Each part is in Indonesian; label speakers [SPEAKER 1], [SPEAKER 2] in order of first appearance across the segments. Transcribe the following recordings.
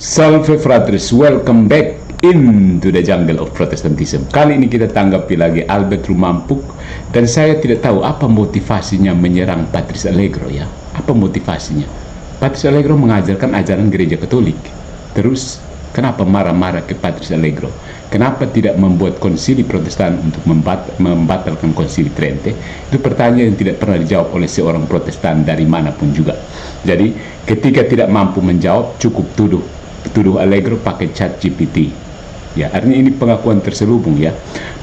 [SPEAKER 1] Salve fratres, welcome back into the jungle of Protestantism. Kali ini kita tanggapi lagi Albert Rumampuk, dan saya tidak tahu apa motivasinya menyerang Patrice Allegro ya. Apa motivasinya? Patrice Allegro mengajarkan ajaran gereja Katolik. Terus kenapa marah-marah ke Patrice Allegro? Kenapa tidak membuat konsili Protestan untuk membatalkan konsili Trente? Itu pertanyaan yang tidak pernah dijawab oleh seorang Protestan dari manapun juga. Jadi ketika tidak mampu menjawab, cukup tuduh Allegro pakai ChatGPT. Ya, artinya ini pengakuan terselubung ya,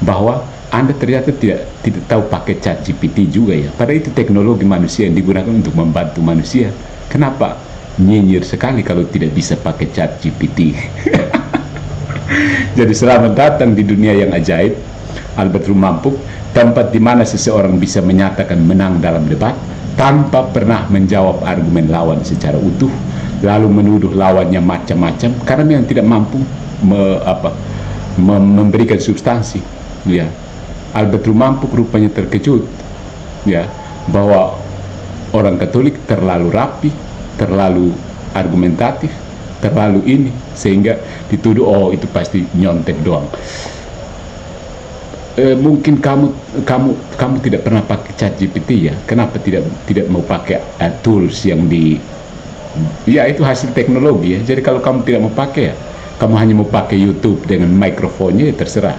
[SPEAKER 1] bahwa Anda ternyata tidak tahu pakai ChatGPT juga ya. Padahal itu teknologi manusia yang digunakan untuk membantu manusia. Kenapa nyinyir sekali kalau tidak bisa pakai ChatGPT? Jadi selamat datang di dunia yang ajaib, Albert Rumampuk, tempat di mana seseorang bisa menyatakan menang dalam debat tanpa pernah menjawab argumen lawan secara utuh, lalu menuduh lawannya macam-macam karena memang tidak mampu memberikan substansi. Ya, Albert Rumampuk rupanya terkejut ya bahwa orang Katolik terlalu rapi, terlalu argumentatif, terlalu ini, sehingga dituduh oh itu pasti nyontek doang. Mungkin kamu tidak pernah pakai ChatGPT ya. Kenapa tidak mau pakai tools yang ya itu hasil teknologi ya. Jadi kalau kamu tidak mau pakai ya, kamu hanya mau pakai YouTube dengan mikrofonnya ya terserah.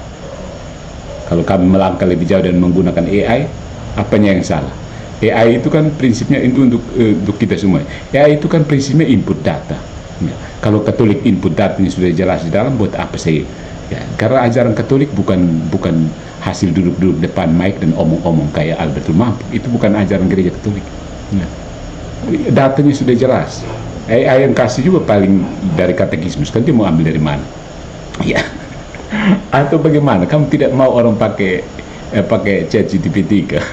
[SPEAKER 1] Kalau kamu melangkah lebih jauh dan menggunakan AI, apanya yang salah? AI itu kan prinsipnya untuk kita semua. AI itu kan prinsipnya input data. Ya. Kalau Katolik input datanya sudah jelas di dalam, buat apa saya? Ya, karena ajaran Katolik bukan hasil duduk-duduk depan mic dan omong-omong kayak Albert Rumampuk. Itu bukan ajaran gereja Katolik. Ya. Datanya sudah jelas. AI yang kasih juga paling dari katekismus, kan dia mau ambil dari mana? Ya. Atau bagaimana? Kamu tidak mau orang pakai ChatGPT kah?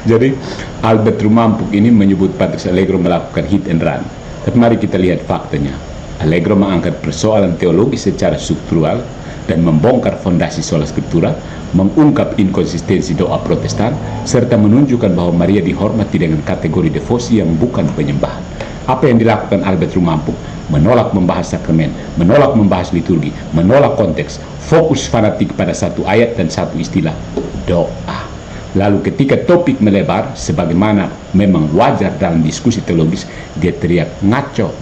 [SPEAKER 1] Jadi Albert Rumampuk ini menyebut Patrice Allegro melakukan hit and run. Tapi mari kita lihat faktanya. Allegro mengangkat persoalan teologi secara struktural dan membongkar fondasi sola scriptura, mengungkap inkonsistensi doa Protestan, serta menunjukkan bahwa Maria dihormati dengan kategori devosi yang bukan penyembahan. Apa yang dilakukan Albert Rumampuk? Menolak membahas sakramen, menolak membahas liturgi, menolak konteks, fokus fanatik pada satu ayat dan satu istilah, doa. Lalu ketika topik melebar, sebagaimana memang wajar dalam diskusi teologis, dia teriak ngaco.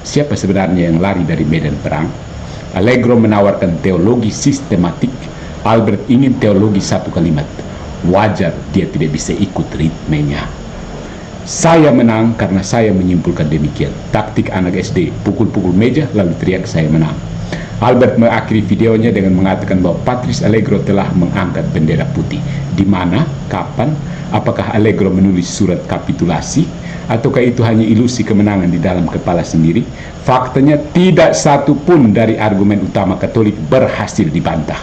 [SPEAKER 1] Siapa sebenarnya yang lari dari medan perang? Allegro menawarkan teologi sistematik. Albert ingin teologi satu kalimat. Wajar dia tidak bisa ikut ritmenya. Saya menang karena saya menyimpulkan demikian. Taktik anak SD, pukul-pukul meja lalu teriak saya menang. Albert mengakhiri videonya dengan mengatakan bahwa Patrice Allegro telah mengangkat bendera putih. Di mana? Kapan? Apakah Allegro menulis surat kapitulasi? Ataukah itu hanya ilusi kemenangan di dalam kepala sendiri? Faktanya tidak satu pun dari argumen utama Katolik berhasil dibantah.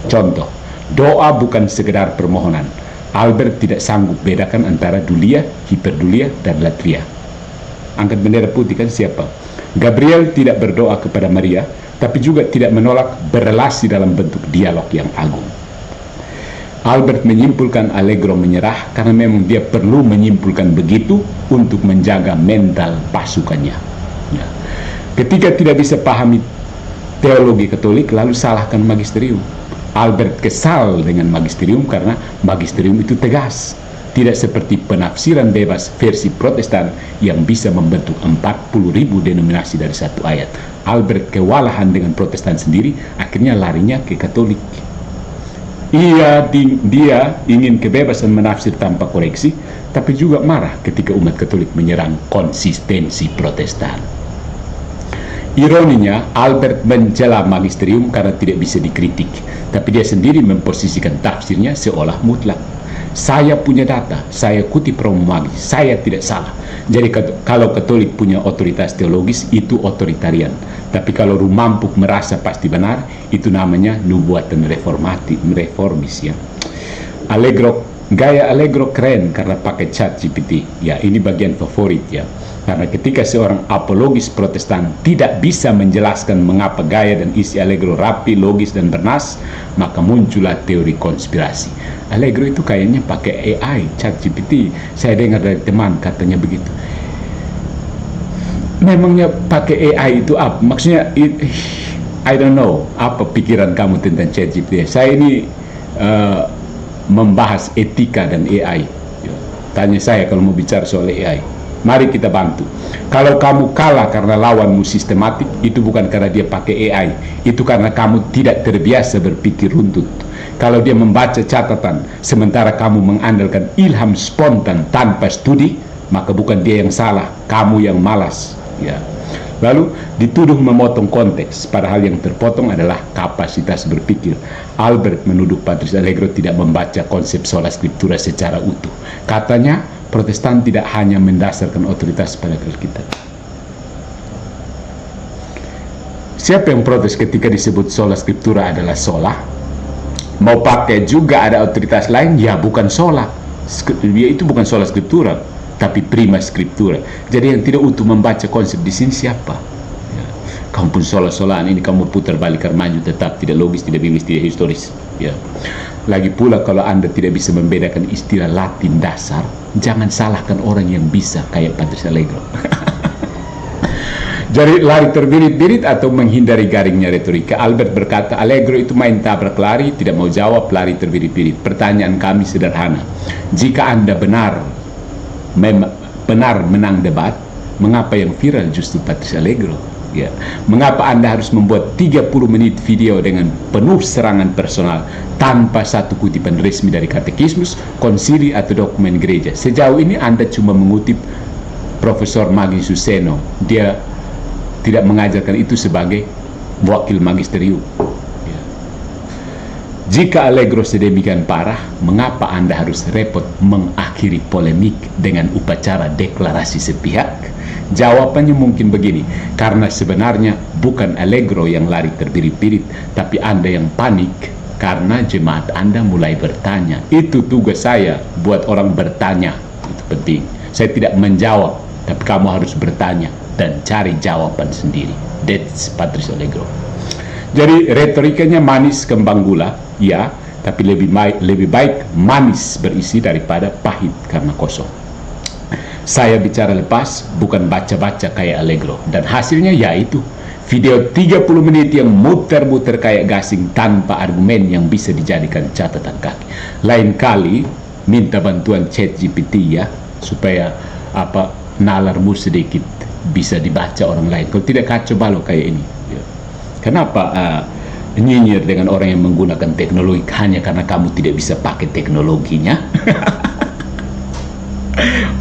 [SPEAKER 1] Contoh, doa bukan sekedar permohonan. Albert tidak sanggup bedakan antara dulia, hiperdulia, dan latria. Angkat bendera putih kan siapa? Gabriel tidak berdoa kepada Maria, tapi juga tidak menolak berelasi dalam bentuk dialog yang agung. Albert menyimpulkan Allegro menyerah karena memang dia perlu menyimpulkan begitu untuk menjaga mental pasukannya. Ya. Ketika tidak bisa pahami teologi Katolik, lalu salahkan magisterium. Albert kesal dengan magisterium karena magisterium itu tegas. Tidak seperti penafsiran bebas versi Protestan yang bisa membentuk 40.000 denominasi dari satu ayat. Albert kewalahan dengan Protestan sendiri, akhirnya larinya ke Katolik. Dia ingin kebebasan menafsir tanpa koreksi, tapi juga marah ketika umat Katolik menyerang konsistensi Protestan. Ironinya, Albert mencela magisterium karena tidak bisa dikritik, tapi dia sendiri memposisikan tafsirnya seolah mutlak. Saya punya data, saya kutip Romo Magis, saya tidak salah. Jadi kalau Katolik punya otoritas teologis, itu otoritarian. Tapi kalau Rumampuk merasa pasti benar, itu namanya nubuatan reformis ya. Gaya Allegro keren karena pakai ChatGPT. Ya, ini bagian favorit ya. Karena ketika seorang apologis Protestan tidak bisa menjelaskan mengapa gaya dan isi Allegro rapi, logis, dan bernas, maka muncullah teori konspirasi. Allegro itu kayaknya pakai AI, ChatGPT. Saya dengar dari teman katanya begitu. Memangnya pakai AI itu apa? Maksudnya, I don't know apa pikiran kamu tentang ChatGPT. Saya ini membahas etika dan AI. Tanya saya kalau mau bicara soal AI. Mari kita bantu. Kalau kamu kalah karena lawanmu sistematik, itu bukan karena dia pakai AI. Itu karena kamu tidak terbiasa berpikir runtut. Kalau dia membaca catatan, sementara kamu mengandalkan ilham spontan tanpa studi, maka bukan dia yang salah, kamu yang malas. Ya. Lalu dituduh memotong konteks, padahal yang terpotong adalah kapasitas berpikir. Albert menuduh Patrice Allegro tidak membaca konsep sola scriptura secara utuh. Katanya, Protestan tidak hanya mendasarkan otoritas pada Alkitab. Siapa yang protes ketika disebut sola scriptura adalah sola? Mau pakai juga ada otoritas lain? Ya bukan sola. Ya, itu bukan sola scriptura, tapi prima scriptura. Jadi yang tidak utuh membaca konsep di sini siapa? Ya. Kamu pun sola-solaan ini kamu putar balik maju, tetap tidak logis, tidak biblis, tidak historis. Ya. Lagi pula kalau Anda tidak bisa membedakan istilah Latin dasar, jangan salahkan orang yang bisa kayak Patrice Allegro. Jadi lari terbirit-birit atau menghindari garingnya retorika. Albert berkata, Allegro itu main tabrak lari, tidak mau jawab, lari terbirit-birit. Pertanyaan kami sederhana. Jika Anda benar menang debat, mengapa yang viral justru Patrice Allegro? Ya. Mengapa Anda harus membuat 30 menit video dengan penuh serangan personal tanpa satu kutipan resmi dari katekismus, konsili atau dokumen gereja? Sejauh ini Anda cuma mengutip Profesor Maggi Suseno. Dia tidak mengajarkan itu sebagai wakil magisterium. Ya. Jika Allegro sedemikian parah, mengapa Anda harus repot mengakhiri polemik dengan upacara deklarasi sepihak? Jawabannya mungkin begini, karena sebenarnya bukan Allegro yang lari terbirit-birit, tapi Anda yang panik karena jemaat Anda mulai bertanya. Itu tugas saya, buat orang bertanya. Itu penting. Saya tidak menjawab, tapi kamu harus bertanya dan cari jawaban sendiri. That's Patrice Allegro. Jadi retorikanya manis kembang gula, ya, tapi lebih baik manis berisi daripada pahit karena kosong. Saya bicara lepas, bukan baca-baca kayak Allegro. Dan hasilnya yaitu video 30 menit yang muter-muter kayak gasing tanpa argumen yang bisa dijadikan catatan kaki. Lain kali minta bantuan ChatGPT ya, supaya nalarmu sedikit bisa dibaca orang lain. Kalau tidak kacau balau kayak ini. Kenapa nyinyir dengan orang yang menggunakan teknologi hanya karena kamu tidak bisa pakai teknologinya?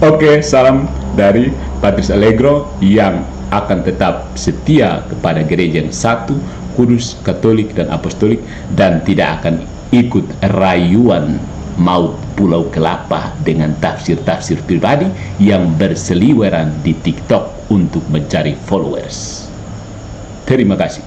[SPEAKER 1] Oke, salam dari Patrice Allegro yang akan tetap setia kepada gereja yang satu, kudus, katolik, dan apostolik, dan tidak akan ikut rayuan maut Pulau Kelapa dengan tafsir-tafsir pribadi yang berseliweran di TikTok untuk mencari followers. Terima kasih.